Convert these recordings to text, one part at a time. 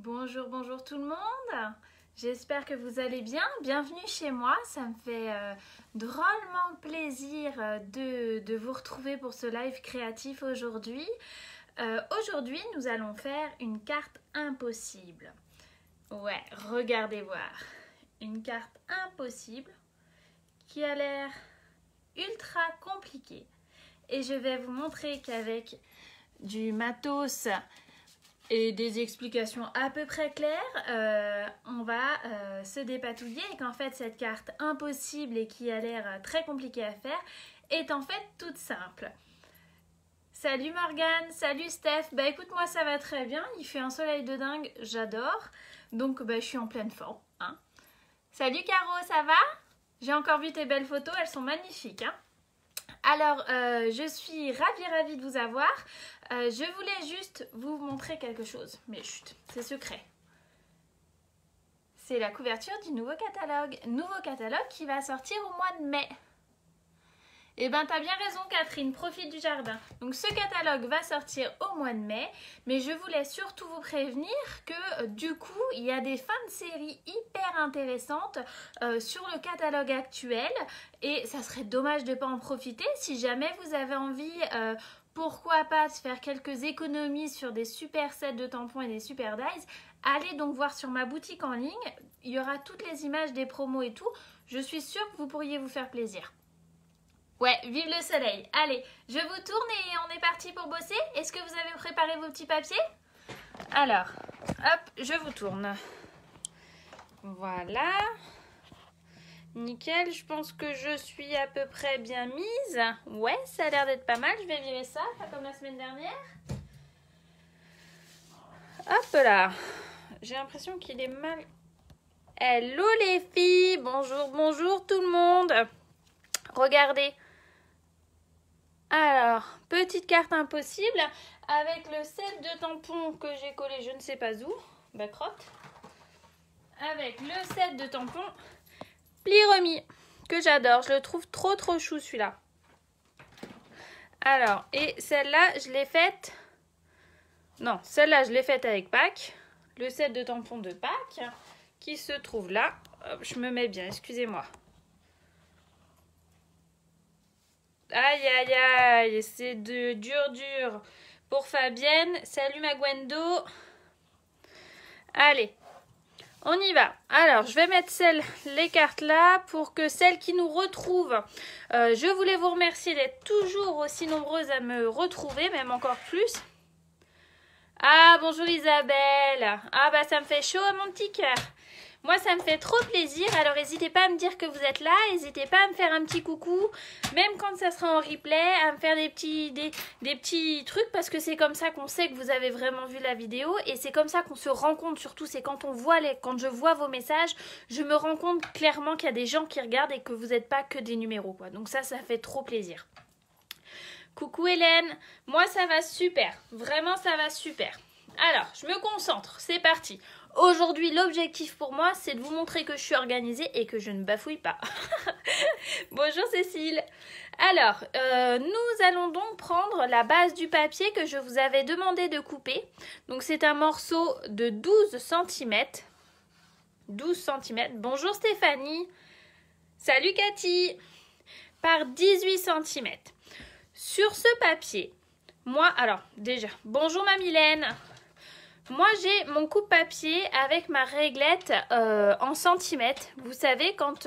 Bonjour, bonjour tout le monde. J'espère que vous allez bien. Bienvenue chez moi. Ça me fait drôlement plaisir de vous retrouver pour ce live créatif aujourd'hui. Aujourd'hui, nous allons faire une carte impossible. Ouais, regardez voir. Une carte impossible qui a l'air ultra compliquée. Et je vais vous montrer qu'avec du matos et des explications à peu près claires, on va se dépatouiller et qu'en fait cette carte impossible et qui a l'air très compliquée à faire est en fait toute simple. Salut Morgane, salut Steph, bah écoute moi ça va très bien, il fait un soleil de dingue, j'adore, donc bah, je suis en pleine forme. Hein. Salut Caro, ça va? J'ai encore vu tes belles photos, elles sont magnifiques. Hein. Alors, je suis ravie de vous avoir. Je voulais juste vous montrer quelque chose. Mais chut, c'est secret. C'est la couverture du nouveau catalogue. Nouveau catalogue qui va sortir au mois de mai. Eh ben, t'as bien raison Catherine, profite du jardin. Donc ce catalogue va sortir au mois de mai, mais je voulais surtout vous prévenir que du coup, il y a des fins de série hyper intéressantes sur le catalogue actuel et ça serait dommage de ne pas en profiter. Si jamais vous avez envie, pourquoi pas, de faire quelques économies sur des super sets de tampons et des super dies, allez donc voir sur ma boutique en ligne, il y aura toutes les images des promos et tout. Je suis sûre que vous pourriez vous faire plaisir. Ouais, vive le soleil. Allez, je vous tourne et on est parti pour bosser. Est-ce que vous avez préparé vos petits papiers? Alors, hop, je vous tourne. Voilà. Nickel, je pense que je suis à peu près bien mise. Ouais, ça a l'air d'être pas mal. Je vais virer ça, pas comme la semaine dernière. Hop là. J'ai l'impression qu'il est mal... Hello les filles. Bonjour, bonjour tout le monde. Regardez. Alors, petite carte impossible avec le set de tampons que j'ai collé je ne sais pas où, bah crotte. Avec le set de tampons pli remis que j'adore, je le trouve trop chou celui-là. Alors, et celle-là, je l'ai faite... Non, celle-là, je l'ai faite avec Pâques. Le set de tampons de Pâques qui se trouve là. Hop, je me mets bien, excusez-moi. Aïe, aïe, aïe, c'est de dur pour Fabienne. Salut ma Gwendo. Allez, on y va. Alors, je vais mettre les cartes là pour que celles qui nous retrouvent. Je voulais vous remercier d'être toujours aussi nombreuses à me retrouver, même encore plus. Ah, bonjour Isabelle. Ah, bah ça me fait chaud à mon petit cœur. Moi, ça me fait trop plaisir. Alors, n'hésitez pas à me dire que vous êtes là. N'hésitez pas à me faire un petit coucou. Même quand ça sera en replay, à me faire des petits trucs. Parce que c'est comme ça qu'on sait que vous avez vraiment vu la vidéo. Et c'est comme ça qu'on se rend compte. Surtout, c'est quand quand je vois vos messages, je me rends compte clairement qu'il y a des gens qui regardent et que vous n'êtes pas que des numéros, quoi. Donc ça fait trop plaisir. Coucou Hélène. Moi, ça va super. Vraiment, ça va super. Alors, je me concentre. C'est parti. Aujourd'hui, l'objectif pour moi, c'est de vous montrer que je suis organisée et que je ne bafouille pas. Bonjour Cécile. Alors, nous allons donc prendre la base du papier que je vous avais demandé de couper. Donc, c'est un morceau de 12 cm. 12 cm. Bonjour Stéphanie. Salut Cathy. Par 18 cm. Sur ce papier, moi, alors, déjà, bonjour ma Mylène. Moi, j'ai mon coupe-papier avec ma réglette en centimètres. Vous savez, quand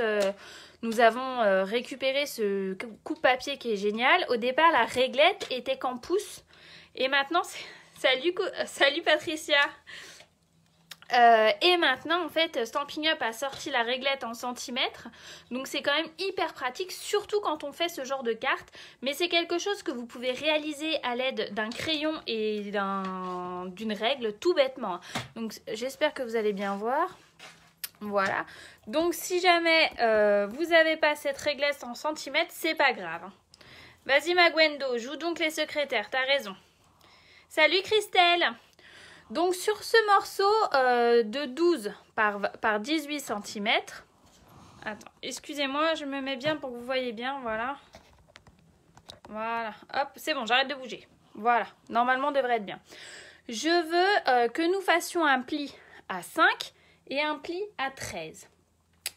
nous avons récupéré ce coupe-papier qui est génial, au départ, la réglette était qu'en pouces. Et maintenant, salut Patricia. Et maintenant, en fait, Stampin' Up a sorti la réglette en centimètres. Donc, c'est quand même hyper pratique, surtout quand on fait ce genre de carte. Mais c'est quelque chose que vous pouvez réaliser à l'aide d'un crayon et d'une règle, tout bêtement. Donc, j'espère que vous allez bien voir. Voilà. Donc, si jamais vous n'avez pas cette réglette en centimètres, c'est pas grave. Vas-y, ma Gwendo, joue donc les secrétaires, t'as raison. Salut, Christelle. Donc sur ce morceau de 12 par 18 cm, attends, excusez-moi, je me mets bien pour que vous voyez bien, voilà. Voilà, hop, c'est bon, j'arrête de bouger. Voilà, normalement, on devrait être bien. Je veux que nous fassions un pli à 5 et un pli à 13.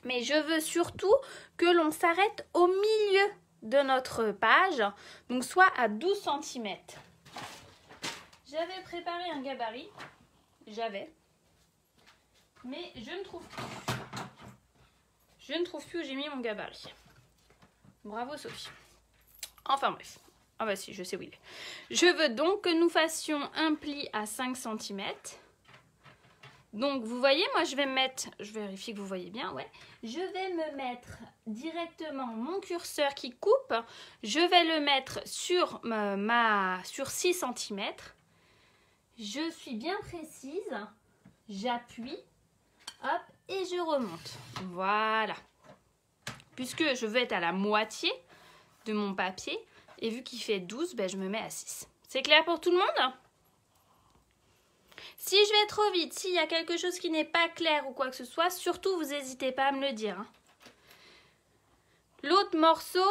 Mais je veux surtout que l'on s'arrête au milieu de notre page, donc soit à 12 cm. J'avais préparé un gabarit, mais je ne trouve plus. Je ne trouve plus où j'ai mis mon gabarit. Bravo Sophie. Enfin bref. Ah bah si, je sais où il est. Je veux donc que nous fassions un pli à 5 cm. Donc vous voyez, moi je vais me mettre, je vérifie que vous voyez bien, ouais. Je vais me mettre directement mon curseur qui coupe. Je vais le mettre sur, sur 6 cm. Je suis bien précise. J'appuie. Hop, et je remonte. Voilà. Puisque je veux être à la moitié de mon papier, et vu qu'il fait 12, ben je me mets à 6. C'est clair pour tout le monde? Si je vais trop vite, s'il y a quelque chose qui n'est pas clair ou quoi que ce soit, surtout vous n'hésitez pas à me le dire. L'autre morceau,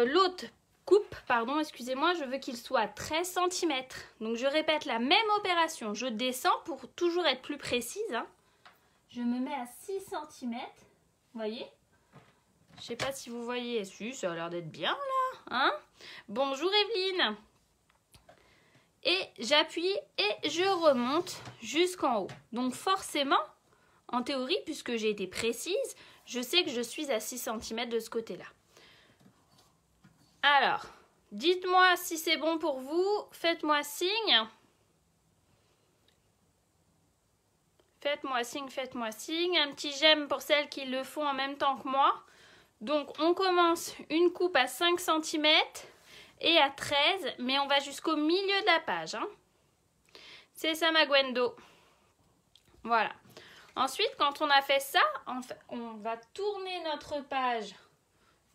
l'autre coupe, pardon, excusez-moi, je veux qu'il soit 13 cm. Donc je répète la même opération. Je descends pour toujours être plus précise. Je me mets à 6 cm. Vous voyez? Je ne sais pas si vous voyez. Si, ça a l'air d'être bien là. Hein? Bonjour Evelyne. Et j'appuie et je remonte jusqu'en haut. Donc forcément, en théorie, puisque j'ai été précise, je sais que je suis à 6 cm de ce côté-là. Alors, dites-moi si c'est bon pour vous. Faites-moi signe. Faites-moi signe, faites-moi signe. Un petit j'aime pour celles qui le font en même temps que moi. Donc, on commence une coupe à 5 cm et à 13, mais on va jusqu'au milieu de la page. Hein. C'est ça, ma Gwendo. Voilà. Ensuite, quand on a fait ça, on va tourner notre page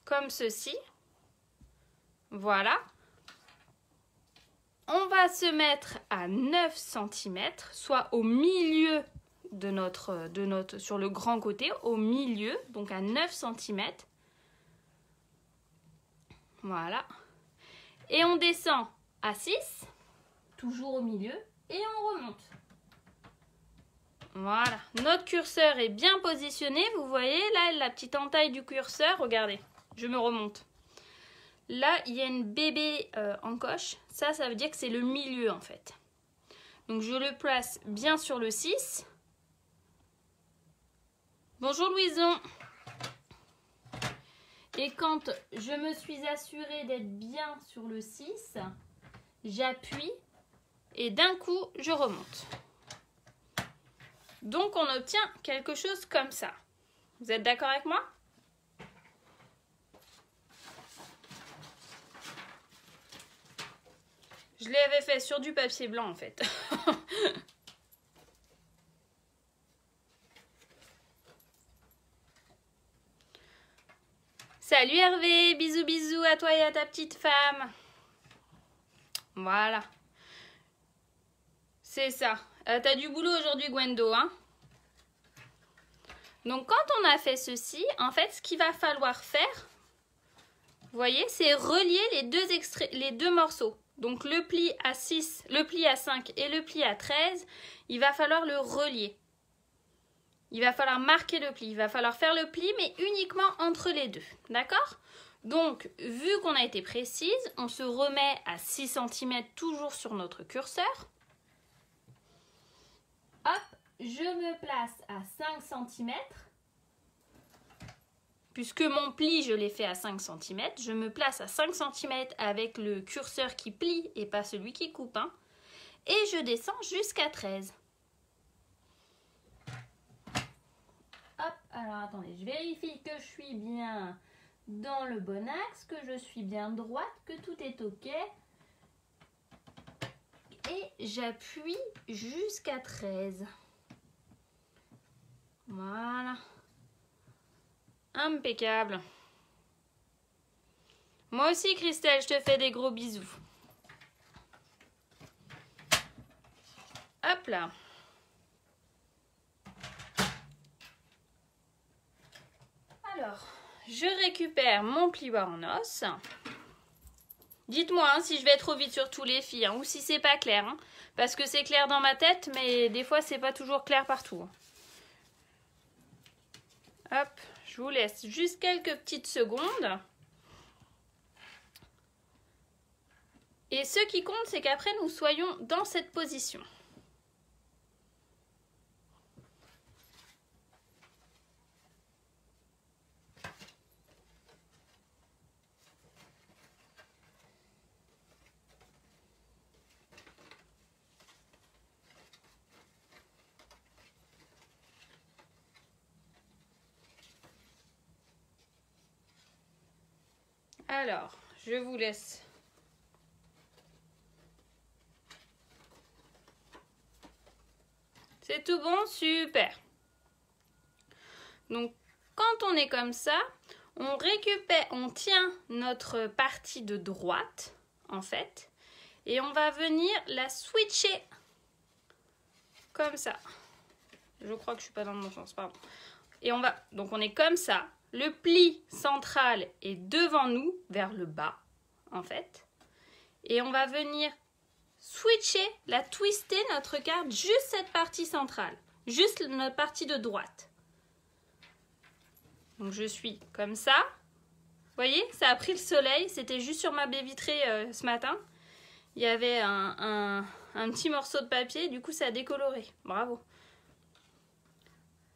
comme ceci. Voilà. On va se mettre à 9 cm, soit au milieu de notre, sur le grand côté, au milieu, donc à 9 cm. Voilà. Et on descend à 6, toujours au milieu, et on remonte. Voilà. Notre curseur est bien positionné. Vous voyez, là, la petite entaille du curseur, regardez, je me remonte. Là, il y a une bébé encoche. Ça veut dire que c'est le milieu, en fait. Donc, je le place bien sur le 6. Bonjour, Louison. Et quand je me suis assurée d'être bien sur le 6, j'appuie et d'un coup, je remonte. Donc, on obtient quelque chose comme ça. Vous êtes d'accord avec moi ? Je l'avais fait sur du papier blanc en fait. Salut Hervé, bisous bisous à toi et à ta petite femme. Voilà. C'est ça. T'as du boulot aujourd'hui Gwendo, hein? Donc quand on a fait ceci, en fait ce qu'il va falloir faire, vous voyez, c'est relier les deux morceaux. Donc le pli à 6, le pli à 5 et le pli à 13, il va falloir le relier. Il va falloir marquer le pli. Il va falloir faire le pli, mais uniquement entre les deux. D'accord? Donc, vu qu'on a été précise, on se remet à 6 cm toujours sur notre curseur. Hop, je me place à 5 cm. Puisque mon pli, je l'ai fait à 5 cm, je me place à 5 cm avec le curseur qui plie et pas celui qui coupe. Hein, et je descends jusqu'à 13. Hop, alors attendez, je vérifie que je suis bien dans le bon axe, que je suis bien droite, que tout est OK. Et j'appuie jusqu'à 13. Voilà. Impeccable. Moi aussi, Christelle, je te fais des gros bisous. Hop là. Alors, je récupère mon plioir en os. Dites-moi hein, si je vais trop vite sur tous les filles, hein, ou si c'est pas clair. Hein, parce que c'est clair dans ma tête, mais des fois c'est pas toujours clair partout. Hop, je vous laisse juste quelques petites secondes. Et ce qui compte, c'est qu'après nous soyons dans cette position. Alors, je vous laisse. C'est tout bon? Super. Donc, quand on est comme ça, on récupère, on tient notre partie de droite, en fait, et on va venir la switcher comme ça. Je crois que je suis pas dans le bon sens, pardon. Et on va, donc on est comme ça. Le pli central est devant nous, vers le bas, en fait. Et on va venir switcher, la twister notre carte, juste cette partie centrale. Juste notre partie de droite. Donc je suis comme ça. Vous voyez, ça a pris le soleil. C'était juste sur ma baie vitrée ce matin. Il y avait un petit morceau de papier. Du coup, ça a décoloré. Bravo.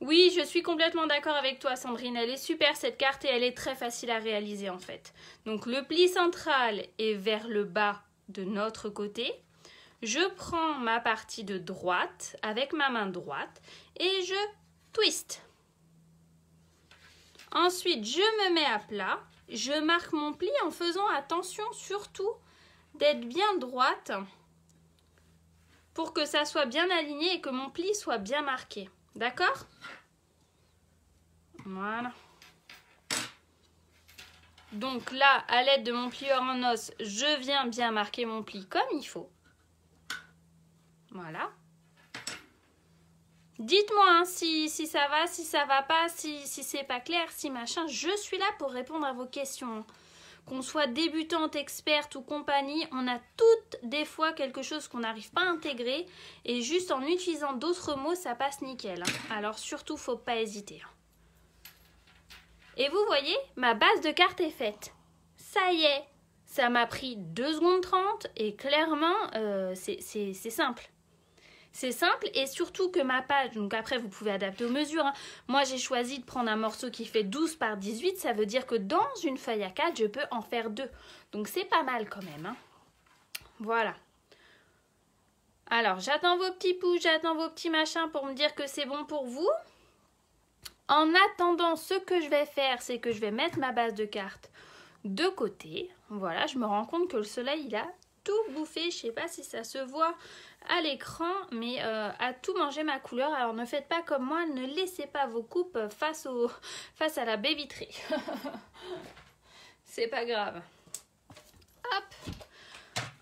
Oui, je suis complètement d'accord avec toi, Sandrine. Elle est super, cette carte, et elle est très facile à réaliser, en fait. Donc, le pli central est vers le bas de notre côté. Je prends ma partie de droite avec ma main droite et je twist. Ensuite, je me mets à plat. Je marque mon pli en faisant attention, surtout, d'être bien droite pour que ça soit bien aligné et que mon pli soit bien marqué. D'accord? Voilà. Donc là, à l'aide de mon plieur en os, je viens bien marquer mon pli comme il faut. Voilà. Dites-moi hein, si ça va, si ça va pas, si c'est pas clair, si machin. Je suis là pour répondre à vos questions. Qu'on soit débutante, experte ou compagnie, on a toutes des fois quelque chose qu'on n'arrive pas à intégrer. Et juste en utilisant d'autres mots, ça passe nickel. Alors surtout, faut pas hésiter. Et vous voyez, ma base de carte est faite. Ça y est, ça m'a pris 2 secondes 30 et clairement, c'est simple. C'est simple et surtout que ma page, donc après vous pouvez adapter aux mesures. Hein. Moi j'ai choisi de prendre un morceau qui fait 12 par 18, ça veut dire que dans une feuille à 4, je peux en faire 2. Donc c'est pas mal quand même. Hein. Voilà. Alors j'attends vos petits pouces, j'attends vos petits machins pour me dire que c'est bon pour vous. En attendant, ce que je vais faire, c'est que je vais mettre ma base de carte de côté. Voilà, je me rends compte que le soleil, il a tout bouffé. Je sais pas si ça se voit à l'écran, mais a tout mangé ma couleur. Alors ne faites pas comme moi, ne laissez pas vos coupes face à la baie vitrée. C'est pas grave. Hop.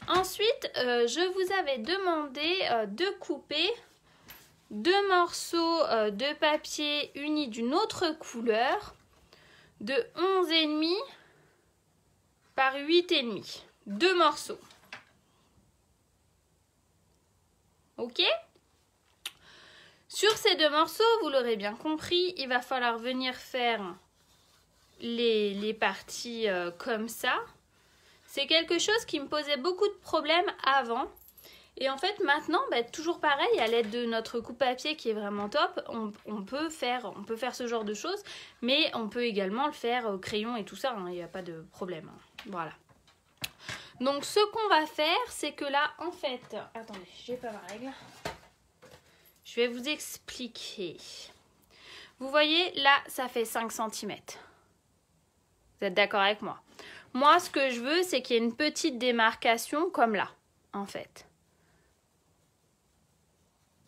Ensuite, je vous avais demandé de couper 2 morceaux de papier unis d'une autre couleur de 11,5 par 8,5. 2 morceaux. Ok? Sur ces 2 morceaux, vous l'aurez bien compris, il va falloir venir faire les parties comme ça. C'est quelque chose qui me posait beaucoup de problèmes avant. Et en fait, maintenant, bah, toujours pareil, à l'aide de notre coupe-papier qui est vraiment top, on peut faire ce genre de choses, mais on peut également le faire au crayon et tout ça, il n'y a pas de problème. Hein. Voilà. Donc, ce qu'on va faire, c'est que là, en fait... Attendez, j'ai pas ma règle. Je vais vous expliquer. Vous voyez, là, ça fait 5 cm. Vous êtes d'accord avec moi? Moi, ce que je veux, c'est qu'il y ait une petite démarcation comme là, en fait.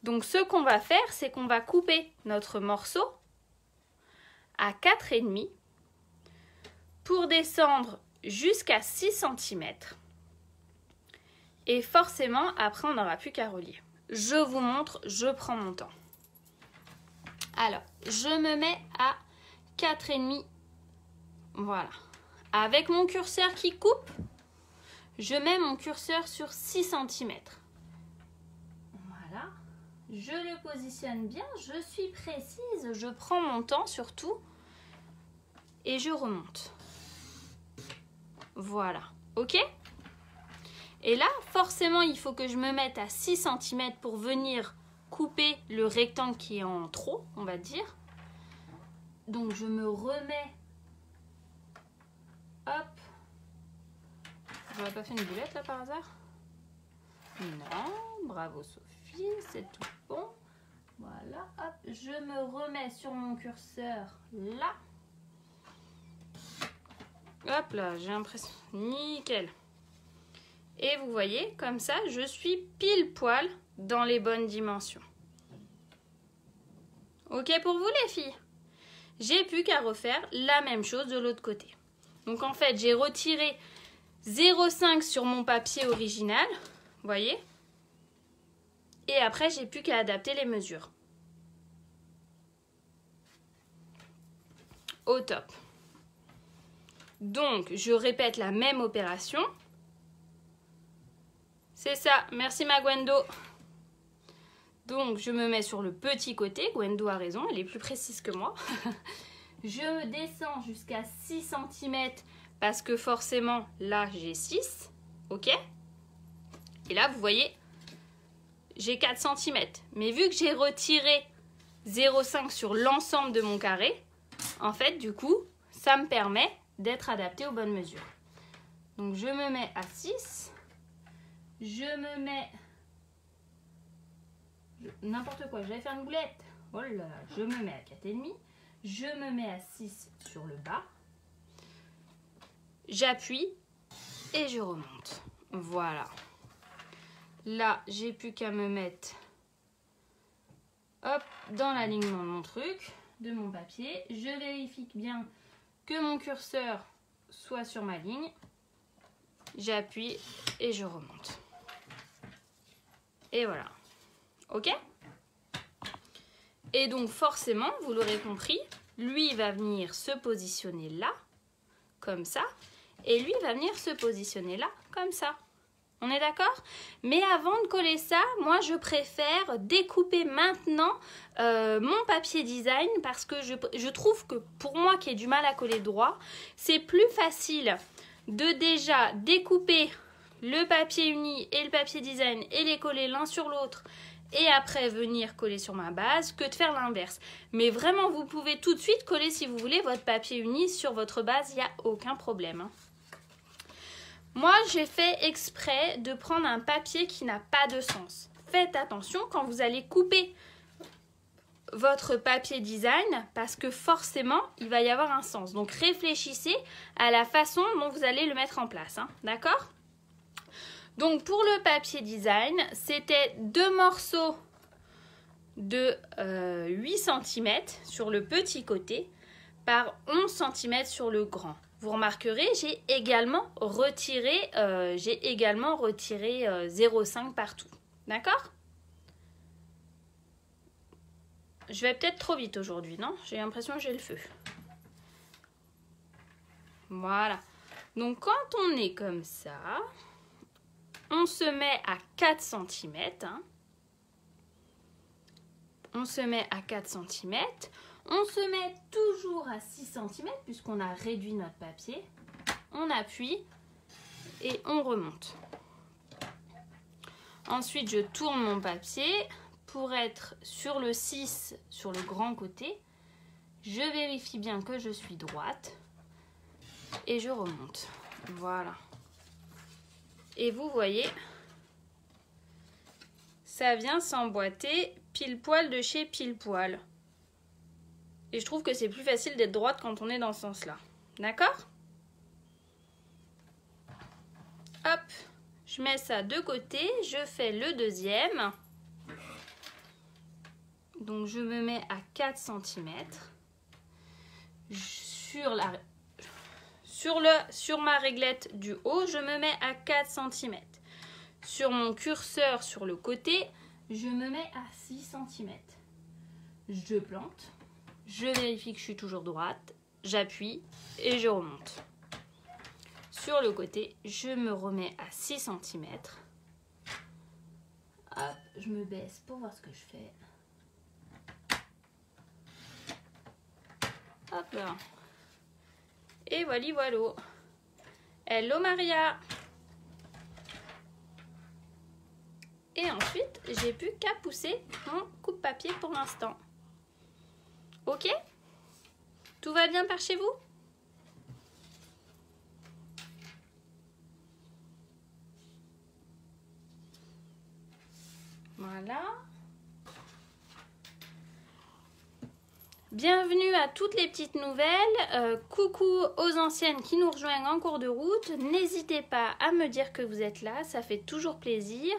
Donc, ce qu'on va faire, c'est qu'on va couper notre morceau à 4,5 pour descendre jusqu'à 6 cm. Et forcément, après, on n'aura plus qu'à relier. Je vous montre, je prends mon temps. Alors, je me mets à 4,5. Voilà. Avec mon curseur qui coupe, je mets mon curseur sur 6 cm. Voilà. Je le positionne bien, je suis précise, je prends mon temps surtout et je remonte. Voilà, ok? Et là, forcément, il faut que je me mette à 6 cm pour venir couper le rectangle qui est en trop, on va dire. Donc, je me remets. Hop. J'aurais pas fait une boulette là par hasard? Non, bravo Sophie, c'est tout bon. Voilà, hop, je me remets sur mon curseur là. Hop là, j'ai l'impression, nickel. Et vous voyez, comme ça, je suis pile poil dans les bonnes dimensions. Ok pour vous les filles? J'ai plus qu'à refaire la même chose de l'autre côté. Donc en fait, j'ai retiré 0,5 sur mon papier original, vous voyez? Et après, j'ai plus qu'à adapter les mesures. Au top. Donc, je répète la même opération. C'est ça, merci ma Gwendo. Donc, je me mets sur le petit côté. Gwendo a raison, elle est plus précise que moi. Je descends jusqu'à 6 cm parce que forcément, là, j'ai 6. Ok? Et là, vous voyez, j'ai 4 cm. Mais vu que j'ai retiré 0,5 sur l'ensemble de mon carré, en fait, du coup, ça me permet d'être adapté aux bonnes mesures. Donc, je me mets à 6. Je me mets... N'importe quoi, j'allais faire une boulette. Oh là là, je me mets à 4,5. Je me mets à 6 sur le bas. J'appuie et je remonte. Voilà. Là, j'ai plus qu'à me mettre hop, dans l'alignement de mon truc, de mon papier. Je vérifie bien que mon curseur soit sur ma ligne. J'appuie et je remonte. Et voilà. Ok? Et donc forcément, vous l'aurez compris, lui il va venir se positionner là, comme ça. Et lui va venir se positionner là, comme ça. On est d'accord? Mais avant de coller ça, moi je préfère découper maintenant mon papier design parce que je trouve que pour moi qui ai du mal à coller droit, c'est plus facile de déjà découper le papier uni et le papier design et les coller l'un sur l'autre et après venir coller sur ma base que de faire l'inverse. Mais vraiment, vous pouvez tout de suite coller si vous voulez votre papier uni sur votre base, il n'y a aucun problème. Moi, j'ai fait exprès de prendre un papier qui n'a pas de sens. Faites attention quand vous allez couper votre papier design parce que forcément, il va y avoir un sens. Donc, réfléchissez à la façon dont vous allez le mettre en place. Hein, d'accord ? Donc, pour le papier design, c'était 2 morceaux de 8 cm sur le petit côté par 11 cm sur le grand. Vous remarquerez, j'ai également retiré 0,5 partout. D'accord? Je vais peut-être trop vite aujourd'hui, non? J'ai l'impression que j'ai le feu. Voilà. Donc, quand on est comme ça, on se met à 4 cm. Hein. On se met à 4 cm. On se met toujours à 6 cm puisqu'on a réduit notre papier. On appuie et on remonte. Ensuite, je tourne mon papier pour être sur le 6 sur le grand côté. Je vérifie bien que je suis droite et je remonte. Voilà. Et vous voyez, ça vient s'emboîter pile poil de chez pile poil. Et je trouve que c'est plus facile d'être droite quand on est dans ce sens-là. D'accord? Hop, je mets ça de côté, je fais le deuxième. Donc je me mets à 4 cm. Sur ma réglette du haut, je me mets à 4 cm. Sur mon curseur sur le côté, je me mets à 6 cm. Je plante. Je vérifie que je suis toujours droite, j'appuie et je remonte. sur le côté, je me remets à 6 cm. Hop, je me baisse pour voir ce que je fais. Hop là. Et voilà. Hello Maria. Et ensuite, j'ai plus qu'à pousser mon coupe-papier pour l'instant. Ok? Tout va bien par chez vous? Voilà. Bienvenue à toutes les petites nouvelles. Coucou aux anciennes qui nous rejoignent en cours de route. N'hésitez pas à me dire que vous êtes là, ça fait toujours plaisir.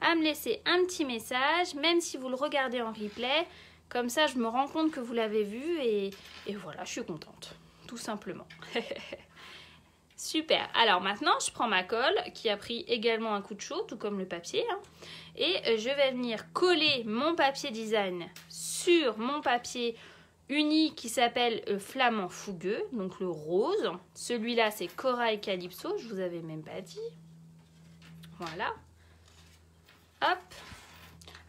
À me laisser un petit message, même si vous le regardez en replay. Comme ça, je me rends compte que vous l'avez vu et voilà, je suis contente, tout simplement. Super. Alors maintenant, je prends ma colle qui a pris également un coup de chaud, tout comme le papier. Hein, et je vais venir coller mon papier design sur mon papier uni qui s'appelle Flamant Fougueux, donc le rose. Celui-là, c'est Corail Calypso, je vous avais même pas dit. Voilà. Hop.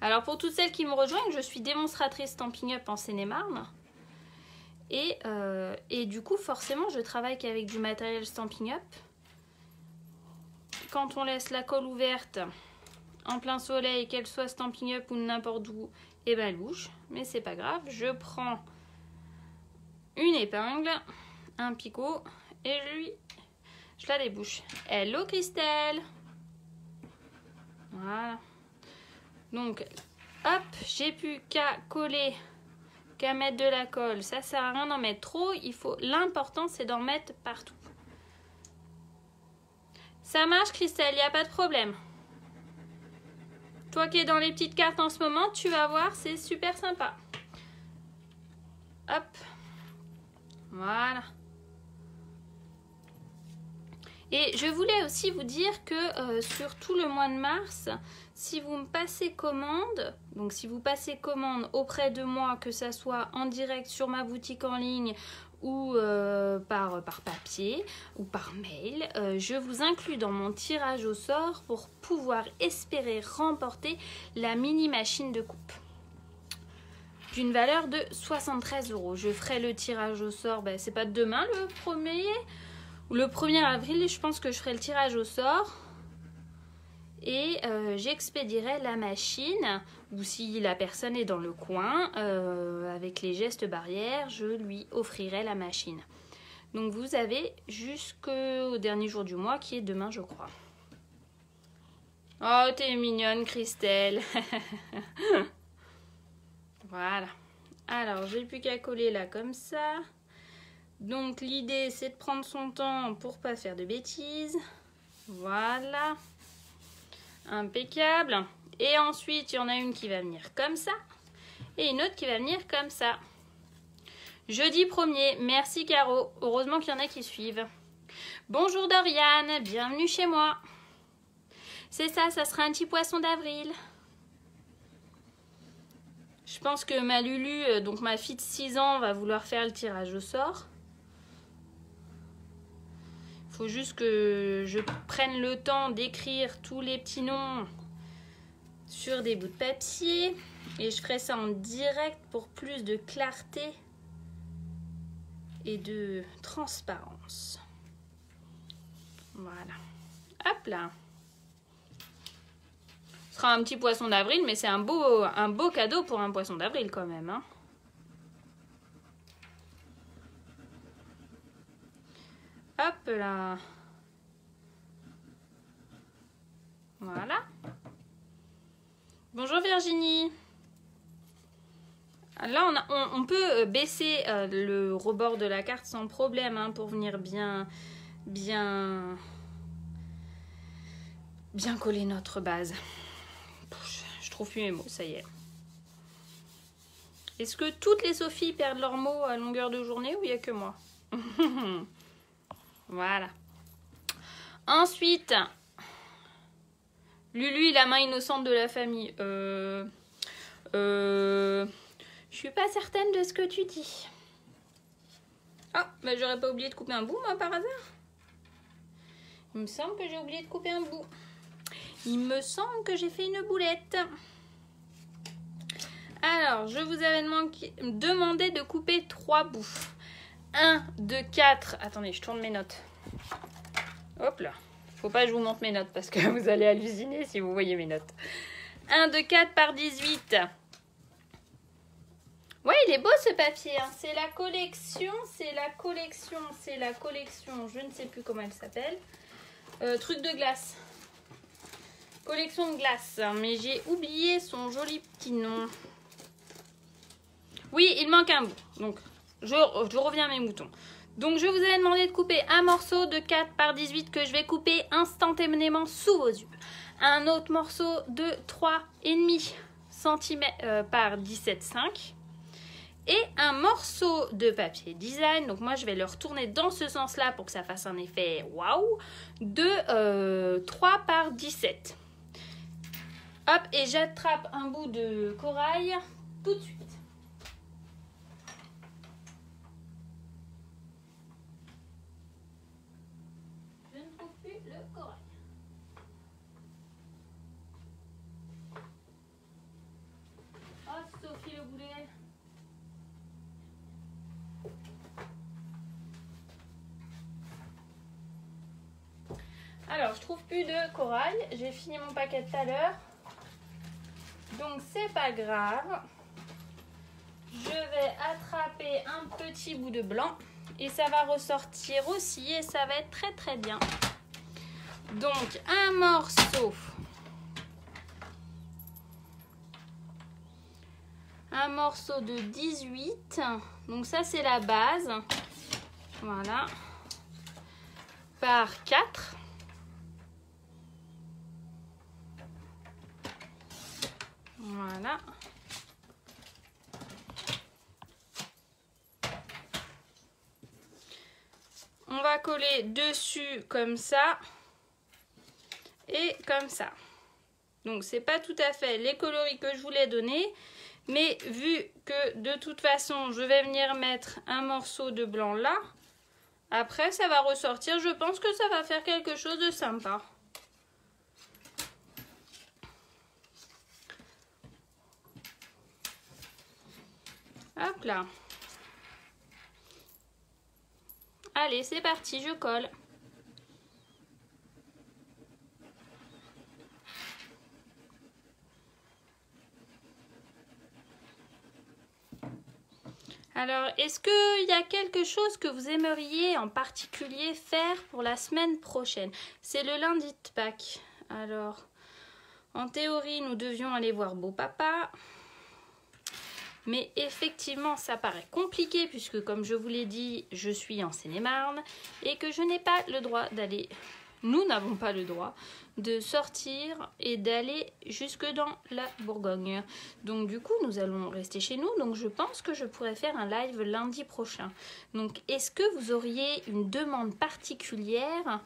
Alors pour toutes celles qui me rejoignent, je suis démonstratrice Stampin' Up en Seine-et-Marne. Et du coup, forcément, je travaille qu'avec du matériel Stampin' Up. Quand on laisse la colle ouverte en plein soleil, qu'elle soit Stampin' Up ou n'importe où, et ben elle bouge. Mais c'est pas grave, je prends une épingle, un picot et je la débouche. Hello Christelle. Voilà. Donc, hop, j'ai plus qu'à coller, qu'à mettre de la colle. Ça sert à rien d'en mettre trop. L'important, c'est d'en mettre partout. Ça marche, Christelle, il n'y a pas de problème. Toi qui es dans les petites cartes en ce moment, tu vas voir, c'est super sympa. Hop. Voilà. Et je voulais aussi vous dire que sur tout le mois de mars, si vous me passez commande, donc si vous passez commande auprès de moi, que ça soit en direct sur ma boutique en ligne ou par papier ou par mail, je vous inclus dans mon tirage au sort pour pouvoir espérer remporter la mini machine de coupe d'une valeur de 73 €. Je ferai le tirage au sort, ben, c'est pas demain le 1er ou le 1er avril, je pense que je ferai le tirage au sort et j'expédierai la machine, ou si la personne est dans le coin, avec les gestes barrières, je lui offrirai la machine. Donc vous avez jusqu'au dernier jour du mois qui est demain, je crois. Oh, t'es mignonne, Christelle. Voilà. Alors, j'ai plus qu'à coller là comme ça. Donc l'idée, c'est de prendre son temps pour pas faire de bêtises. Voilà. Impeccable. Et ensuite, il y en a une qui va venir comme ça. Et une autre qui va venir comme ça. Jeudi 1er. Merci Caro. Heureusement qu'il y en a qui suivent. Bonjour Doriane. Bienvenue chez moi. C'est ça, ça sera un petit poisson d'avril. Je pense que ma Lulu, donc ma fille de 6 ans, va vouloir faire le tirage au sort. Il faut juste que je prenne le temps d'écrire tous les petits noms sur des bouts de papier. Et je ferai ça en direct pour plus de clarté et de transparence. Voilà. Hop là. Ce sera un petit poisson d'avril, mais c'est un beau cadeau pour un poisson d'avril quand même. Hein. Hop là. Voilà. Bonjour Virginie. Là, on peut baisser le rebord de la carte sans problème hein, pour venir bien coller notre base. Je trouve plus mes mots, ça y est. Est-ce que toutes les Sophies perdent leurs mots à longueur de journée ou il n'y a que moi? Voilà. Ensuite, Lulu, la main innocente de la famille. Je suis pas certaine de ce que tu dis. Ah, bah j'aurais pas oublié de couper un bout, moi, par hasard. Il me semble que j'ai oublié de couper un bout. Il me semble que j'ai fait une boulette. Alors, je vous avais demandé de couper 3 bouts. 1, 2, 4. Attendez, je tourne mes notes. Hop là. Faut pas que je vous montre mes notes parce que vous allez halluciner si vous voyez mes notes. 1, 2, 4 par 18. Ouais, il est beau ce papier. Hein. C'est la collection. Je ne sais plus comment elle s'appelle. Truc de glace. Collection de glace. Mais j'ai oublié son joli petit nom. Oui, il manque un bout. Donc, je reviens à mes moutons. Donc, je vous avais demandé de couper un morceau de 4 par 18 que je vais couper instantanément sous vos yeux. Un autre morceau de 3,5 cm par 17,5. Et un morceau de papier design, donc moi je vais le retourner dans ce sens-là pour que ça fasse un effet waouh, de 3 par 17. Hop, et j'attrape un bout de corail tout de suite. Je ne trouve plus le corail. Oh, Sophie le boulet. Alors, je trouve plus de corail. J'ai fini mon paquet tout à l'heure. Donc, c'est pas grave. Je vais attraper un petit bout de blanc. Et ça va ressortir aussi. Et ça va être très très bien. Donc, un morceau. Un morceau de 18. Donc, ça, c'est la base. Voilà. Par 4. Voilà. On va coller dessus comme ça et comme ça. Donc c'est pas tout à fait les coloris que je voulais donner, mais vu que de toute façon je vais venir mettre un morceau de blanc là, après ça va ressortir, je pense que ça va faire quelque chose de sympa. Hop là. Allez, c'est parti, je colle. Alors, est-ce qu'il y a quelque chose que vous aimeriez en particulier faire pour la semaine prochaine? C'est le lundi de Pâques. Alors, en théorie, nous devions aller voir Beau Papa. Mais effectivement, ça paraît compliqué puisque, comme je vous l'ai dit, je suis en Seine-et-Marne et que je n'ai pas le droit d'aller... Nous n'avons pas le droit de sortir et d'aller jusque dans la Bourgogne. Donc du coup, nous allons rester chez nous. Donc je pense que je pourrais faire un live lundi prochain. Donc est-ce que vous auriez une demande particulière ?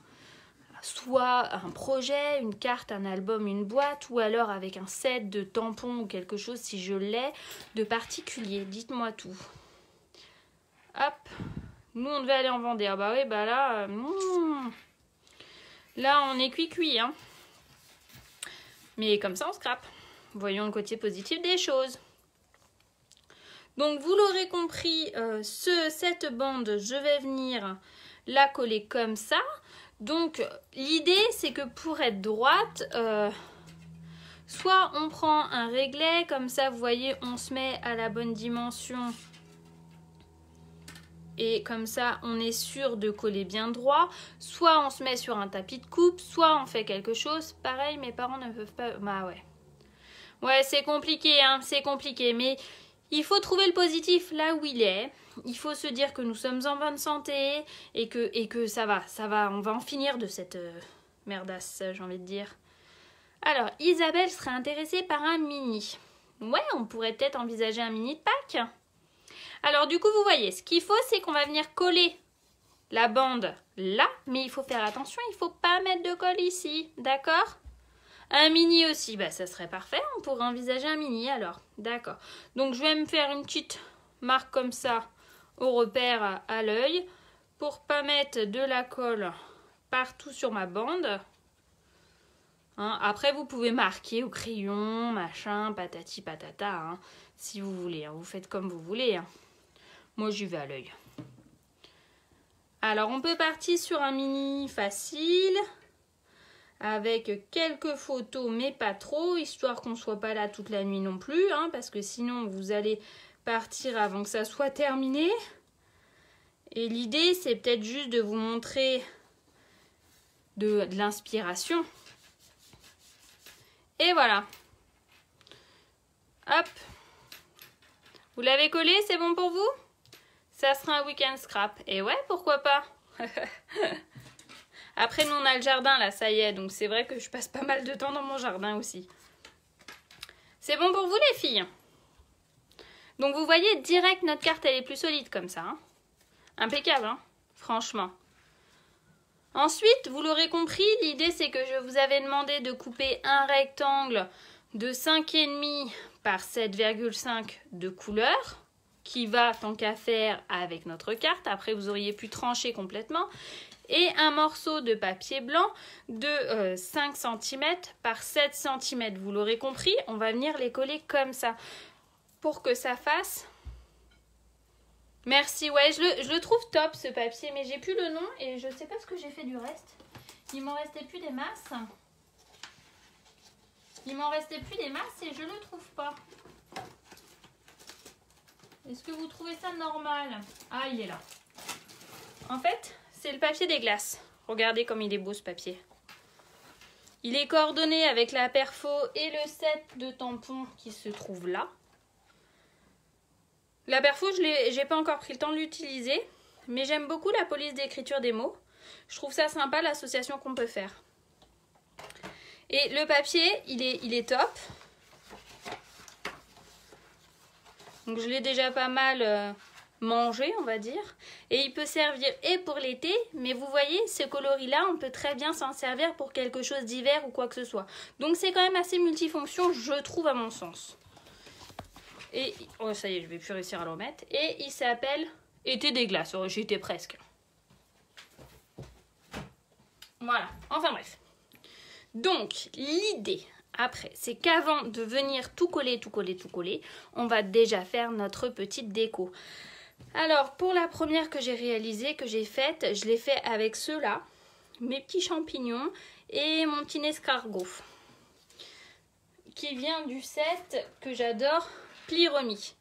Soit un projet, une carte, un album, une boîte, ou alors avec un set de tampons ou quelque chose si je l'ai de particulier. Dites-moi tout. Hop. Nous, on devait aller en Vendée. Ah bah oui, bah là... Là, on est cuit-cuit, hein. Mais comme ça, on scrape. Voyons le côté positif des choses. Donc, vous l'aurez compris, cette bande, je vais venir la coller comme ça. Donc, l'idée, c'est que pour être droite, soit on prend un réglet, comme ça, vous voyez, on se met à la bonne dimension. Et comme ça, on est sûr de coller bien droit. Soit on se met sur un tapis de coupe, soit on fait quelque chose. Pareil, mes parents ne peuvent pas... Bah ouais. Ouais, c'est compliqué, hein, c'est compliqué. Mais il faut trouver le positif là où il est. Il faut se dire que nous sommes en bonne santé et que ça va. On va en finir de cette merdasse, j'ai envie de dire. Alors, Isabelle serait intéressée par un mini. Ouais, on pourrait peut-être envisager un mini de Pâques. Alors du coup, vous voyez, ce qu'il faut, c'est qu'on va venir coller la bande là. Mais il faut faire attention, il ne faut pas mettre de colle ici, d'accord? Un mini aussi, bah ça serait parfait. On pourrait envisager un mini alors, d'accord. Donc je vais me faire une petite marque comme ça au repère à l'œil pour pas mettre de la colle partout sur ma bande. Hein, après, vous pouvez marquer au crayon, machin, patati patata, hein, si vous voulez. Hein, vous faites comme vous voulez. Hein. Moi, j'y vais à l'œil. Alors, on peut partir sur un mini facile, avec quelques photos, mais pas trop, histoire qu'on ne soit pas là toute la nuit non plus, hein, parce que sinon, vous allez partir avant que ça soit terminé. Et l'idée, c'est peut-être juste de vous montrer de l'inspiration. Et voilà. Hop. Vous l'avez collé, c'est bon pour vous? Ça sera un week-end scrap. Et ouais, pourquoi pas? Après, nous, on a le jardin, là, ça y est. Donc, c'est vrai que je passe pas mal de temps dans mon jardin aussi. C'est bon pour vous, les filles? Donc, vous voyez, direct, notre carte, elle est plus solide comme ça. Hein. Impeccable, hein, franchement. Ensuite, vous l'aurez compris, l'idée c'est que je vous avais demandé de couper un rectangle de 5,5 par 7,5 de couleur qui va tant qu'à faire avec notre carte. Après, vous auriez pu trancher complètement. Et un morceau de papier blanc de 5 cm par 7 cm. Vous l'aurez compris, on va venir les coller comme ça pour que ça fasse... Merci, ouais, je le trouve top ce papier, mais j'ai plus le nom et je sais pas ce que j'ai fait du reste. Il m'en restait plus des masses. Il m'en restait plus des masses et je le trouve pas. Est-ce que vous trouvez ça normal? Ah, il est là. En fait, c'est le papier des glaces. Regardez comme il est beau ce papier. Il est coordonné avec la perfo et le set de tampons qui se trouve là. La perfo, j'ai pas encore pris le temps de l'utiliser, mais j'aime beaucoup la police d'écriture des mots. Je trouve ça sympa l'association qu'on peut faire. Et le papier, il est top. Donc je l'ai déjà pas mal mangé, on va dire. Et il peut servir et pour l'été, mais vous voyez, ce coloris-là, on peut très bien s'en servir pour quelque chose d'hiver ou quoi que ce soit. Donc c'est quand même assez multifonction, je trouve, à mon sens. Et, oh ça y est, je vais plus réussir à le remettre. Et il s'appelle Été des glaces. Oh, j'étais presque. Voilà, enfin bref. Donc, l'idée, après, c'est qu'avant de venir tout coller, on va déjà faire notre petite déco. Alors, pour la première que j'ai réalisée, que j'ai faite, je l'ai fait avec ceux-là, mes petits champignons et mon petit escargot, qui vient du set que j'adore, Pli Remis.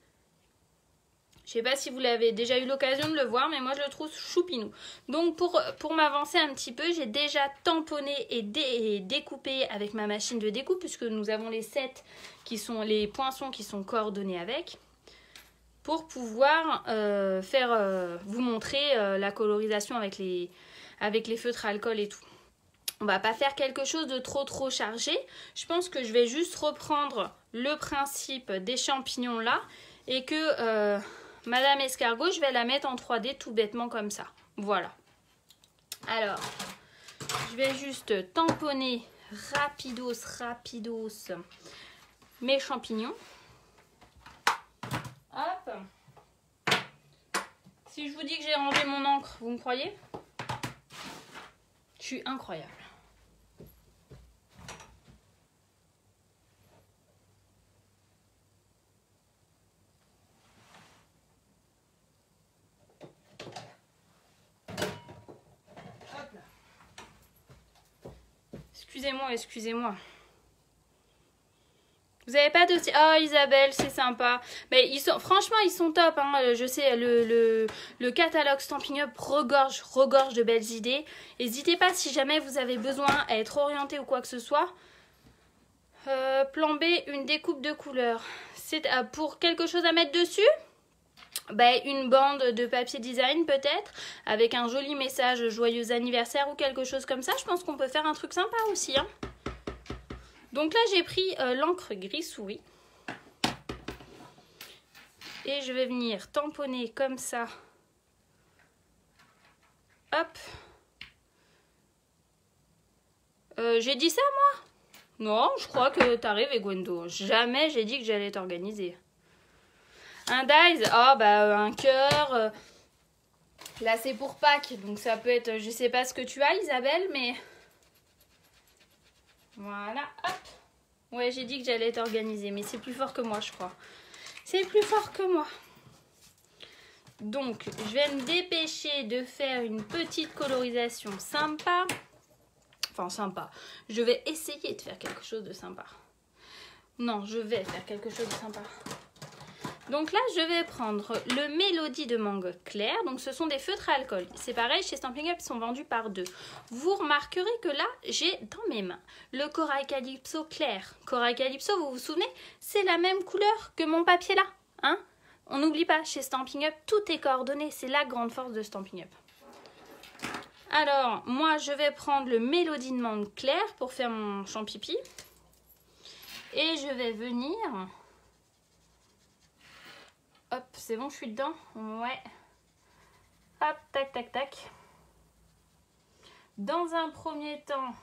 Je sais pas si vous l'avez déjà eu l'occasion de le voir, mais moi je le trouve choupinou. Donc pour m'avancer un petit peu, j'ai déjà tamponné et découpé avec ma machine de découpe, puisque nous avons les sets qui sont les poinçons qui sont coordonnés avec, pour pouvoir vous montrer la colorisation avec les feutres alcool et tout. On va pas faire quelque chose de trop chargé. Je pense que je vais juste reprendre le principe des champignons là et que Madame Escargot, je vais la mettre en 3D tout bêtement comme ça. Voilà. Alors, je vais juste tamponner rapidos mes champignons. Hop. Si je vous dis que j'ai rangé mon encre, vous me croyez? Je suis incroyable. Excusez-moi. Vous avez pas de... Oh, Isabelle, c'est sympa. Mais franchement, ils sont top. Hein. Je sais, le catalogue Stampin' Up regorge de belles idées. N'hésitez pas, si jamais vous avez besoin à être orienté ou quoi que ce soit. Plan B, une découpe de couleurs. C'est pour quelque chose à mettre dessus? Une bande de papier design peut-être, avec un joli message joyeux anniversaire ou quelque chose comme ça. Je pense qu'on peut faire un truc sympa aussi. Hein. Donc là j'ai pris l'encre gris souris. Et je vais venir tamponner comme ça. Hop. J'ai dit ça moi? Non, je crois que t'arrives et Gwendo. Jamais j'ai dit que j'allais t'organiser. Un dice, un cœur. Là, c'est pour Pâques, donc ça peut être... Je sais pas ce que tu as, Isabelle, mais... Voilà, hop. Ouais, j'ai dit que j'allais être organisée, mais c'est plus fort que moi, je crois. C'est plus fort que moi. Donc, je vais me dépêcher de faire une petite colorisation sympa. Enfin, sympa. Je vais essayer de faire quelque chose de sympa. Non, je vais faire quelque chose de sympa. Donc là, je vais prendre le Mélodie de mangue clair. Donc, ce sont des feutres à alcool. C'est pareil, chez Stampin' Up, ils sont vendus par 2. Vous remarquerez que là, j'ai dans mes mains le Corail Calypso clair. Corail Calypso, vous vous souvenez, c'est la même couleur que mon papier là. Hein? On n'oublie pas, chez Stampin' Up, tout est coordonné. C'est la grande force de Stampin' Up. Alors, moi, je vais prendre le Mélodie de mangue clair pour faire mon champipi. Et je vais venir... Hop, c'est bon, je suis dedans. Ouais. Hop, tac, tac, tac. Dans un premier temps,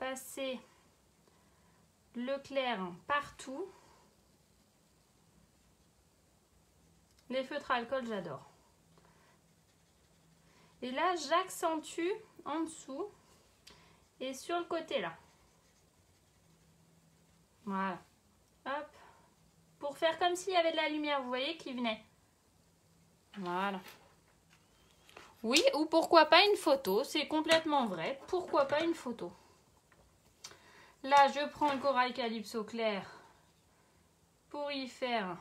passer le clair partout. Les feutres à alcool, j'adore. Et là, j'accentue en dessous et sur le côté là. Voilà. Hop. Pour faire comme s'il y avait de la lumière, vous voyez, qui venait. Voilà. Oui, ou pourquoi pas une photo, c'est complètement vrai. Pourquoi pas une photo. Là, je prends le Corail Calypso clair pour y faire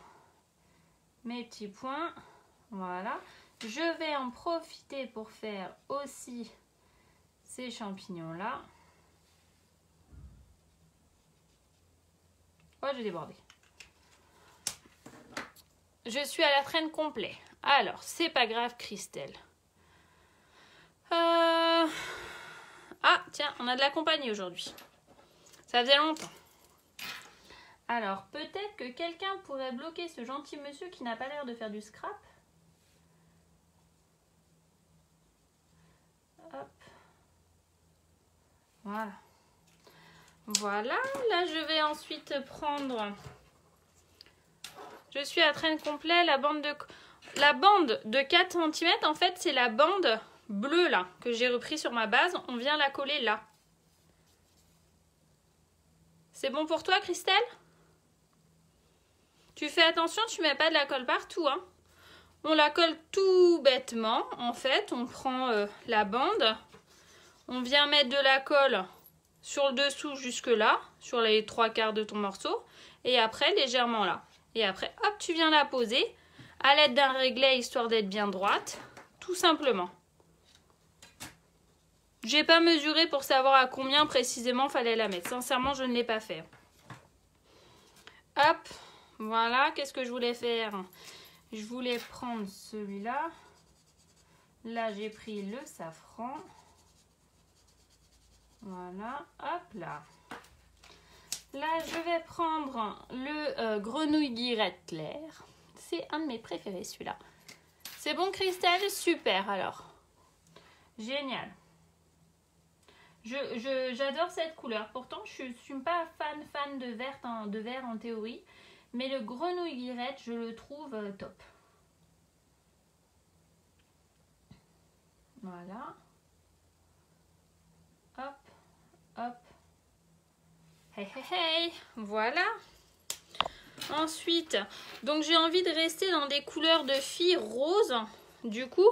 mes petits points. Voilà. Je vais en profiter pour faire aussi ces champignons-là. Oh, j'ai débordé. Je suis à la traîne complet. Alors, c'est pas grave, Christelle. Ah, tiens, on a de la compagnie aujourd'hui. Ça faisait longtemps. Alors, peut-être que quelqu'un pourrait bloquer ce gentil monsieur qui n'a pas l'air de faire du scrap. Hop. Voilà. Voilà. Là, je vais ensuite prendre... Je suis à traîne complet. La bande de 4 cm, en fait, c'est la bande bleue, là, que j'ai repris sur ma base. On vient la coller là. C'est bon pour toi, Christelle? Tu fais attention, tu mets pas de la colle partout, hein. On la colle tout bêtement. En fait, on prend la bande. On vient mettre de la colle sur le dessous jusque là, sur les 3/4 de ton morceau. Et après, légèrement là. Et après, hop, tu viens la poser à l'aide d'un réglet, histoire d'être bien droite. Tout simplement. J'ai pas mesuré pour savoir à combien précisément fallait la mettre. Sincèrement, je ne l'ai pas fait. Hop, voilà. Qu'est-ce que je voulais faire? Je voulais prendre celui-là. Là, j'ai pris le safran. Voilà, hop là. Là, je vais prendre le grenouille guirette clair. C'est un de mes préférés, celui-là. C'est bon, Christelle? Super, alors. Génial. J'adore cette couleur. Pourtant, je ne suis pas fan de vert en théorie. Mais le grenouille guirette, je le trouve top. Voilà. Hop, hop. Hey, hey, hey. Voilà. Ensuite, donc j'ai envie de rester dans des couleurs de filles roses, du coup,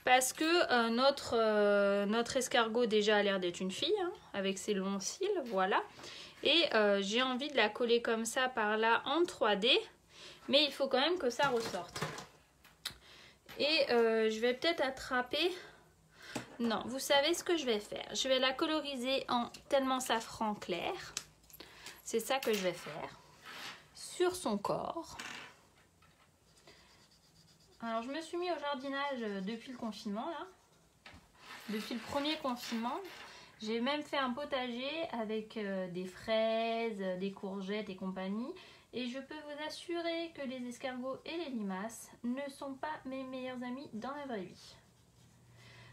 parce que notre escargot déjà a l'air d'être une fille, hein, avec ses longs cils, voilà. Et j'ai envie de la coller comme ça par là en 3D, mais il faut quand même que ça ressorte. Et je vais peut-être attraper... Non, vous savez ce que je vais faire? Je vais la coloriser en tellement safran clair. C'est ça que je vais faire. Sur son corps. Alors, je me suis mis au jardinage depuis le confinement, là. Depuis le premier confinement. J'ai même fait un potager avec des fraises, des courgettes et compagnie. Et je peux vous assurer que les escargots et les limaces ne sont pas mes meilleurs amis dans la vraie vie.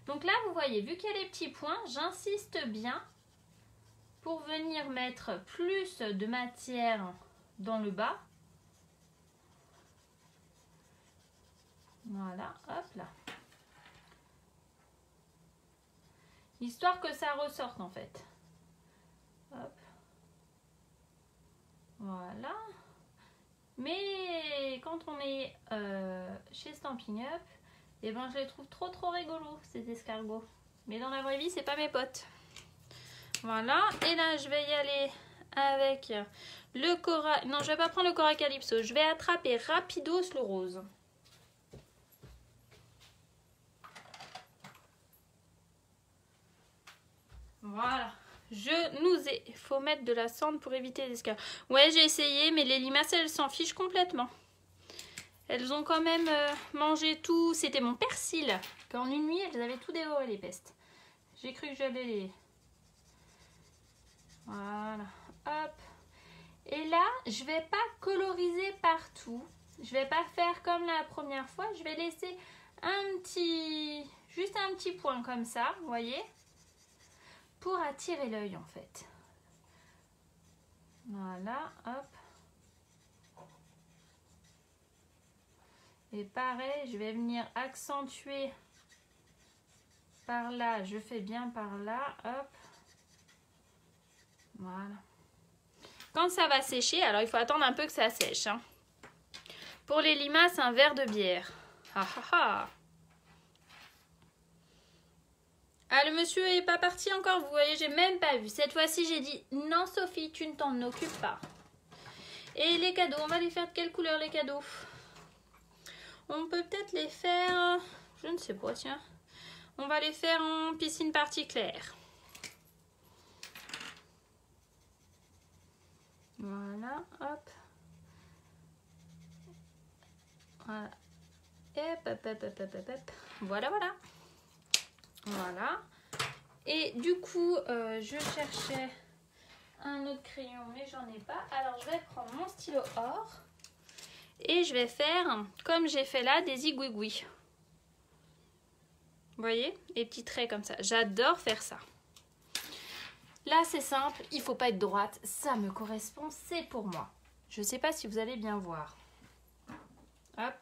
Donc là, vous voyez, vu qu'il y a les petits points, j'insiste bien pour venir mettre plus de matière dans le bas. Voilà, hop là. Histoire que ça ressorte en fait. Hop. Voilà. Mais quand on est chez Stampin' Up, et ben je les trouve trop rigolos ces escargots. Mais dans la vraie vie, c'est pas mes potes. Voilà. Et là, je vais y aller avec le Cora. Non, je vais pas prendre le Cora Calypso. Je vais attraper rapidos le rose. Voilà. Il faut mettre de la cendre pour éviter les escargots. Ouais, j'ai essayé, mais les limaces, elles s'en fichent complètement. Elles ont quand même mangé tout. C'était mon persil. Qu'en une nuit, elles avaient tout dévoré, les pestes. J'ai cru que j'allais les... Voilà. Hop. Et là, je vais pas coloriser partout. Je vais pas faire comme la première fois. Je vais laisser juste un petit point comme ça, vous voyez, pour attirer l'œil en fait. Voilà, hop. Et pareil, je vais venir accentuer par là. Je fais bien par là, hop. Voilà. Quand ça va sécher, alors il faut attendre un peu que ça sèche. Hein. Pour les limaces, un verre de bière. Ah ah ah. Ah, le monsieur est pas parti encore, vous voyez, j'ai même pas vu. Cette fois-ci, j'ai dit non, Sophie, tu ne t'en occupes pas. Et les cadeaux, on va les faire de quelle couleur les cadeaux? On peut peut-être les faire, je ne sais pas, tiens. On va les faire en piscine partie claire. Voilà, hop. Voilà. Hop, hop, hop, hop, hop, hop. Voilà, voilà. Voilà. Et du coup, je cherchais un autre crayon, mais j'en ai pas. Alors, je vais prendre mon stylo or. Et je vais faire, comme j'ai fait là, des igouigouis. Vous voyez? Les petits traits comme ça. J'adore faire ça. Là, c'est simple. Il ne faut pas être droite. Ça me correspond. C'est pour moi. Je ne sais pas si vous allez bien voir. Hop.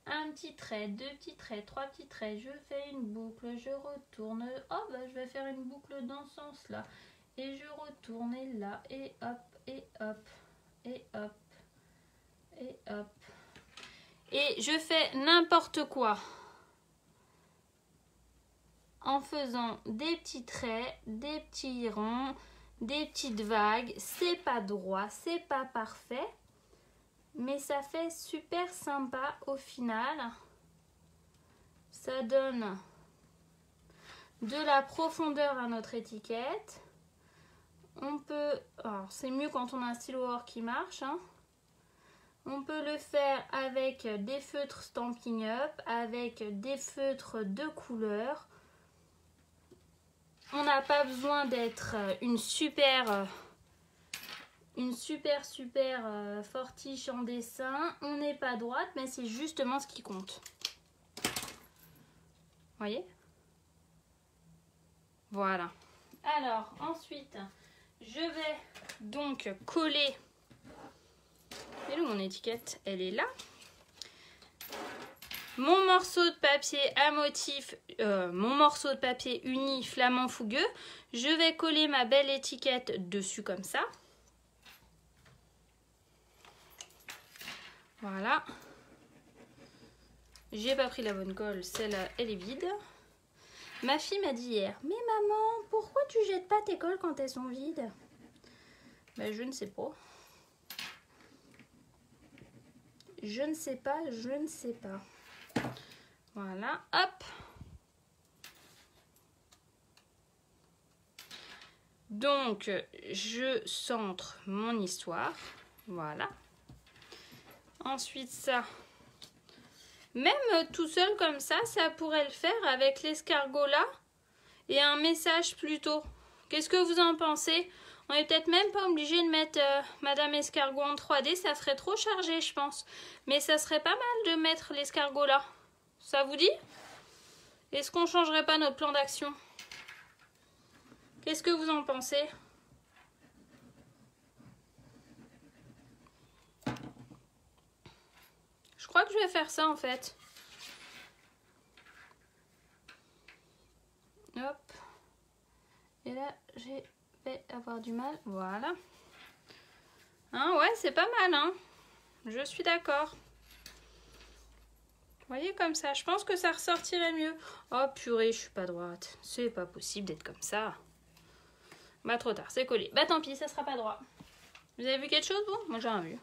Un petit trait, deux petits traits, trois petits traits. Je fais une boucle. Je retourne. Oh, bah, je vais faire une boucle dans ce sens-là. Et je retourne et là. Et hop, et hop, et hop. Et hop. Et je fais n'importe quoi en faisant des petits traits, des petits ronds, des petites vagues. C'est pas droit, c'est pas parfait, mais ça fait super sympa au final. Ça donne de la profondeur à notre étiquette. On peut, alors c'est mieux quand on a un stylo or qui marche, hein. On peut le faire avec des feutres Stampin' Up, avec des feutres de couleur. On n'a pas besoin d'être une super fortiche en dessin. On n'est pas droite, mais c'est justement ce qui compte. Voyez? Voilà. Alors, ensuite, je vais donc coller. Elle est où mon étiquette? Elle est là. Mon morceau de papier à motif, mon morceau de papier uni flamand fougueux. Je vais coller ma belle étiquette dessus comme ça. Voilà. J'ai pas pris la bonne colle, celle-là, elle est vide. Ma fille m'a dit hier, mais maman, pourquoi tu jettes pas tes colles quand elles sont vides? Ben, je ne sais pas. Je ne sais pas, je ne sais pas. Voilà, hop. Donc, je centre mon histoire. Voilà. Ensuite, ça. Même tout seul comme ça pourrait le faire avec l'escargot là. Et un message plutôt. Qu'est-ce que vous en pensez? On est peut-être même pas obligé de mettre Madame Escargot en 3D, ça ferait trop chargé, je pense. Mais ça serait pas mal de mettre l'escargot là. Ça vous dit? Est-ce qu'on changerait pas notre plan d'action? Qu'est-ce que vous en pensez? Je crois que je vais faire ça en fait. avoir du mal. Voilà. Hein, ouais, c'est pas mal, hein. Je suis d'accord. Vous voyez comme ça, je pense que ça ressortirait mieux. Oh purée, je suis pas droite. C'est pas possible d'être comme ça. Bah trop tard, c'est collé. Bah tant pis, ça sera pas droit. Vous avez vu quelque chose, vous? Moi j'ai rien vu.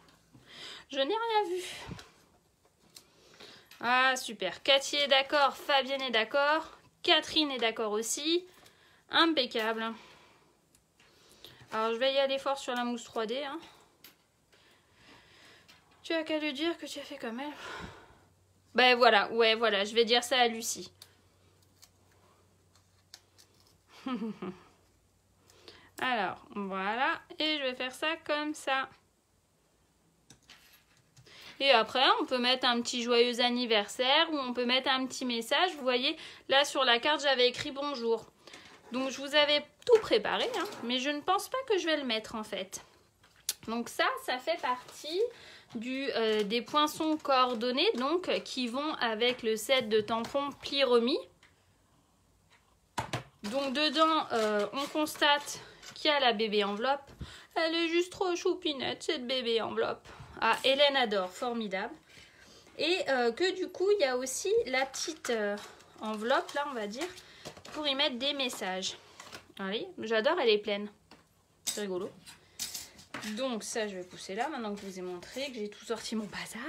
Je n'ai rien vu. Ah super, Cathy est d'accord, Fabienne est d'accord, Catherine est d'accord aussi. Impeccable. Alors je vais y aller fort sur la mousse 3D. Hein. Tu as qu'à lui dire que tu as fait comme elle. Ben voilà, ouais, voilà, je vais dire ça à Lucie. Alors, voilà, et je vais faire ça comme ça. Et après, on peut mettre un petit joyeux anniversaire ou on peut mettre un petit message. Vous voyez, là sur la carte, j'avais écrit bonjour. Donc, je vous avais tout préparé, hein, mais je ne pense pas que je vais le mettre en fait. Donc ça fait partie des poinçons coordonnés donc qui vont avec le set de tampons pli remis. Donc dedans, on constate qu'il y a la bébé enveloppe. Elle est juste trop choupinette cette bébé enveloppe. Ah, Hélène adore, formidable. Et que du coup, il y a aussi la petite enveloppe, là, on va dire, pour y mettre des messages. Allez, j'adore, elle est pleine. C'est rigolo. Donc ça, je vais pousser là, maintenant que je vous ai montré, que j'ai tout sorti mon bazar.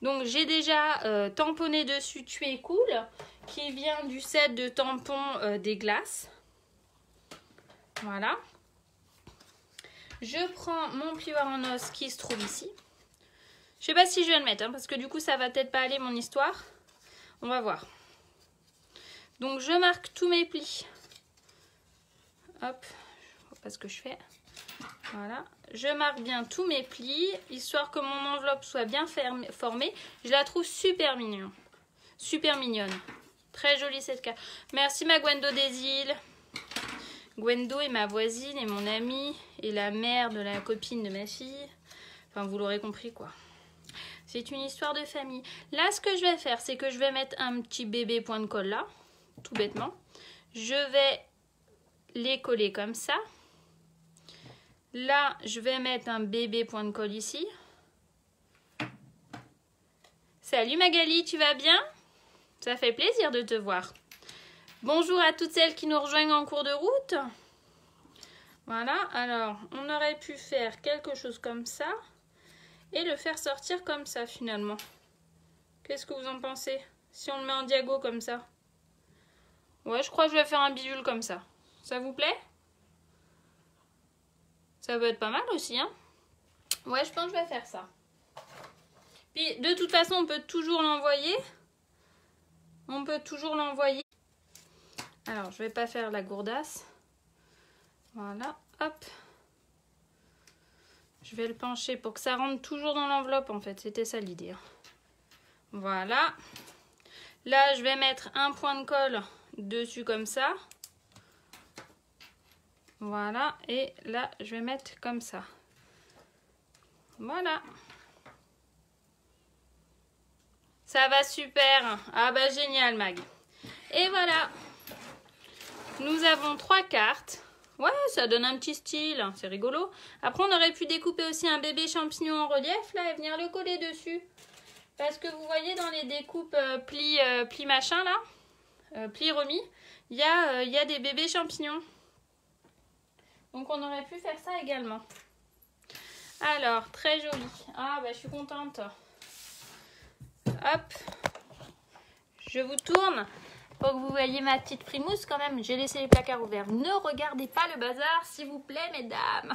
Donc j'ai déjà tamponné dessus Tu es cool, qui vient du set de tampons des glaces. Voilà. Je prends mon plioir en os qui se trouve ici. Je sais pas si je vais le mettre, hein, parce que du coup ça va peut-être pas aller mon histoire. On va voir. Donc je marque tous mes plis. Hop, je vois pas ce que je fais. Voilà, je marque bien tous mes plis, histoire que mon enveloppe soit bien formée. Je la trouve super mignonne. Super mignonne. Très jolie cette carte. Merci ma Gwendo des îles. Gwendo est ma voisine et mon amie et la mère de la copine de ma fille. Enfin, vous l'aurez compris quoi. C'est une histoire de famille. Là, ce que je vais faire, c'est que je vais mettre un petit bébé point de colle là, tout bêtement. Je vais les coller comme ça. Là, je vais mettre un bébé point de colle ici. Salut Magali, tu vas bien? Ça fait plaisir de te voir. Bonjour à toutes celles qui nous rejoignent en cours de route. Voilà, alors on aurait pu faire quelque chose comme ça et le faire sortir comme ça finalement. Qu'est-ce que vous en pensez? Si on le met en diago comme ça. Ouais, je crois que je vais faire un bidule comme ça. Ça vous plaît? Ça peut être pas mal aussi, hein? Ouais, je pense que je vais faire ça. Puis, de toute façon, on peut toujours l'envoyer. On peut toujours l'envoyer. Alors, je vais pas faire la gourdasse. Voilà, hop. Je vais le pencher pour que ça rentre toujours dans l'enveloppe, en fait. C'était ça l'idée. Hein. Voilà. Là, je vais mettre un point de colle dessus comme ça. Voilà, et là, je vais mettre comme ça. Voilà. Ça va super. Ah bah génial, Mag. Et voilà. Nous avons 3 cartes. Ouais, ça donne un petit style. C'est rigolo. Après, on aurait pu découper aussi un bébé champignon en relief, là, et venir le coller dessus. Parce que vous voyez, dans les découpes pli machin, là, pli remis, il y a des bébés champignons. Donc on aurait pu faire ça également. Alors, très joli. Ah bah je suis contente. Hop. Je vous tourne pour que vous voyez ma petite frimousse quand même. J'ai laissé les placards ouverts. Ne regardez pas le bazar s'il vous plaît mesdames.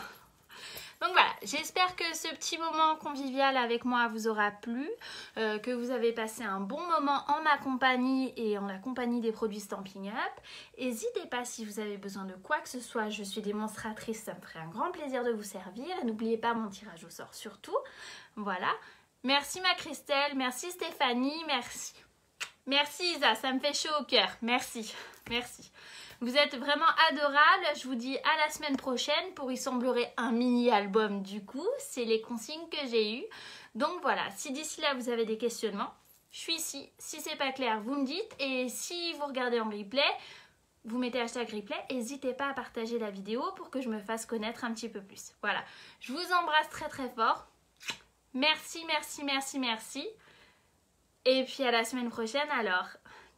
Donc voilà, j'espère que ce petit moment convivial avec moi vous aura plu, que vous avez passé un bon moment en ma compagnie et en la compagnie des produits Stampin' Up. N'hésitez pas si vous avez besoin de quoi que ce soit, je suis démonstratrice, ça me ferait un grand plaisir de vous servir. N'oubliez pas mon tirage au sort surtout. Voilà, merci ma Christelle, merci Stéphanie, merci. Merci Isa, ça me fait chaud au cœur, merci, merci. Vous êtes vraiment adorables. Je vous dis à la semaine prochaine pour il semblerait un mini-album du coup. C'est les consignes que j'ai eues. Donc voilà, si d'ici là vous avez des questionnements, je suis ici. Si c'est pas clair, vous me dites. Et si vous regardez en replay, vous mettez hashtag replay, n'hésitez pas à partager la vidéo pour que je me fasse connaître un petit peu plus. Voilà, je vous embrasse très très fort. Merci, merci, merci, merci. Et puis à la semaine prochaine alors.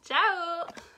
Ciao!